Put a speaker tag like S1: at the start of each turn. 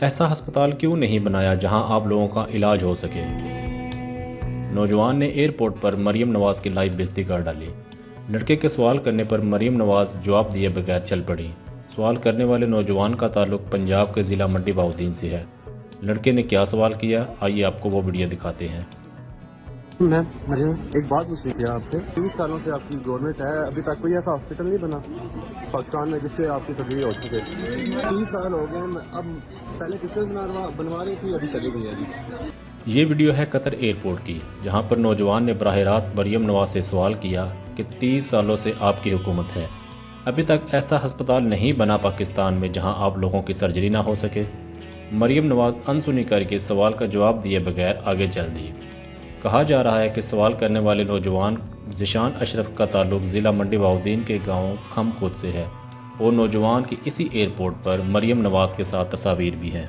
S1: ایسا ہسپتال کیوں نہیں بنایا جہاں آپ لوگوں کا علاج ہو سکے؟ نوجوان نے ایئرپورٹ پر مریم نواز کی لائیو بےعزتی کر ڈالی۔ لڑکے کے سوال کرنے پر مریم نواز جواب دیے بغیر چل پڑی۔ سوال کرنے والے نوجوان کا تعلق پنجاب کے ضلع منڈی بہاؤالدین سے ہے۔ لڑکے نے کیا سوال کیا، آئیے آپ کو وہ ویڈیو دکھاتے ہیں۔
S2: میم مریم، ایک بات پوچھنی تھی آپ سے۔ 30 سالوں سے آپ کی گورنمنٹ ہے، ابھی تک کوئی ایسا ہاسپٹل نہیں بنا پاکستان میں جس پہ آپ کی سرجری ہو چکے؟ 30 سال ہو گئے، اب پہلے پکچر بنوا رہی تھی، ابھی چلی گئی ہے ابھی۔
S1: یہ ویڈیو ہے قطر ایئرپورٹ کی، جہاں پر نوجوان نے براہ راست مریم نواز سے سوال کیا کہ 30 سالوں سے آپ کی حکومت ہے، ابھی تک ایسا ہسپتال نہیں بنا پاکستان میں جہاں آپ لوگوں کی سرجری نہ ہو سکے۔ مریم نواز انسنی کر کے سوال کا جواب دیے بغیر آگے چل دی۔ کہا جا رہا ہے کہ سوال کرنے والے نوجوان ذیشان اشرف کا تعلق ضلع منڈی بہاؤالدین کے گاؤں کھم خود سے ہے، اور نوجوان کی اسی ایئرپورٹ پر مریم نواز کے ساتھ تصاویر بھی ہیں۔